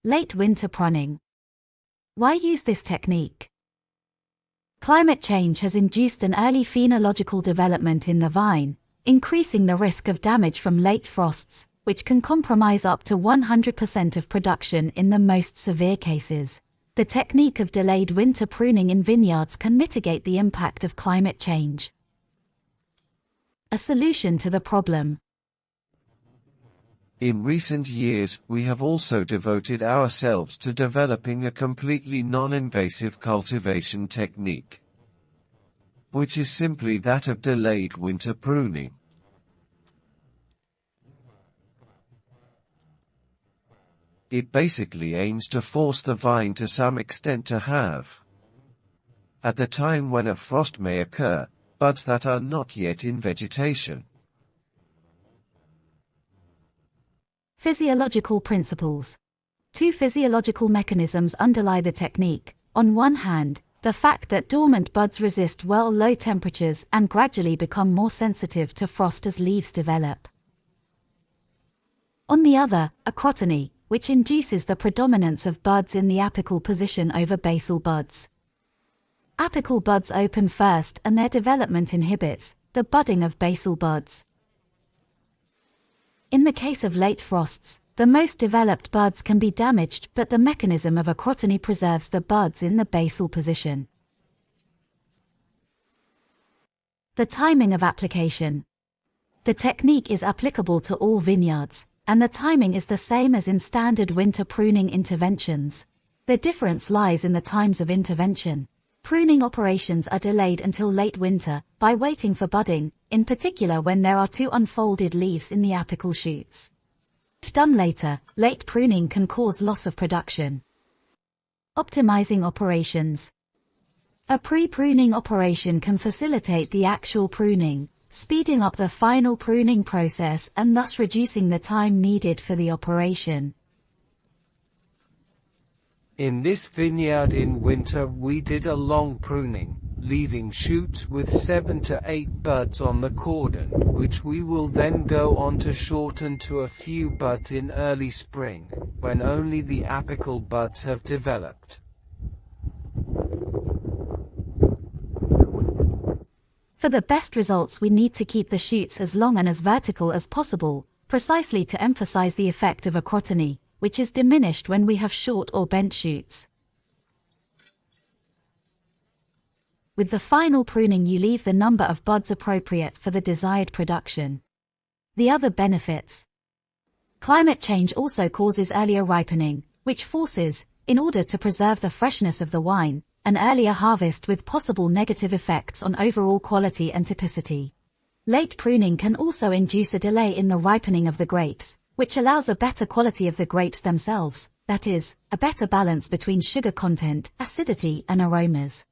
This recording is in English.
Late winter pruning. Why use this technique? Climate change has induced an early phenological development in the vine, increasing the risk of damage from late frosts, which can compromise up to 100% of production in the most severe cases. The technique of delayed winter pruning in vineyards can mitigate the impact of climate change. A solution to the problem. In recent years, we have also devoted ourselves to developing a completely non-invasive cultivation technique, which is simply that of delayed winter pruning. It basically aims to force the vine to some extent to have, at the time when a frost may occur, buds that are not yet in vegetation. Physiological principles. Two physiological mechanisms underlie the technique. On one hand, the fact that dormant buds resist well low temperatures and gradually become more sensitive to frost as leaves develop. On the other, acrotony, which induces the predominance of buds in the apical position over basal buds. Apical buds open first and their development inhibits the budding of basal buds. In the case of late frosts, the most developed buds can be damaged, but the mechanism of acrotony preserves the buds in the basal position. The timing of application. The technique is applicable to all vineyards, and the timing is the same as in standard winter pruning interventions. The difference lies in the times of intervention. Pruning operations are delayed until late winter, by waiting for budding, in particular when there are two unfolded leaves in the apical shoots. If done later, late pruning can cause loss of production. Optimizing operations. A pre-pruning operation can facilitate the actual pruning, speeding up the final pruning process and thus reducing the time needed for the operation. In this vineyard in winter we did a long pruning, leaving shoots with 7 to 8 buds on the cordon, which we will then go on to shorten to a few buds in early spring, when only the apical buds have developed. For the best results we need to keep the shoots as long and as vertical as possible, precisely to emphasize the effect of acrotony, which is diminished when we have short or bent shoots. With the final pruning you leave the number of buds appropriate for the desired production. The other benefits. Climate change also causes earlier ripening, which forces, in order to preserve the freshness of the wine, an earlier harvest with possible negative effects on overall quality and typicity. Late pruning can also induce a delay in the ripening of the grapes, which allows a better quality of the grapes themselves, that is, a better balance between sugar content, acidity and aromas.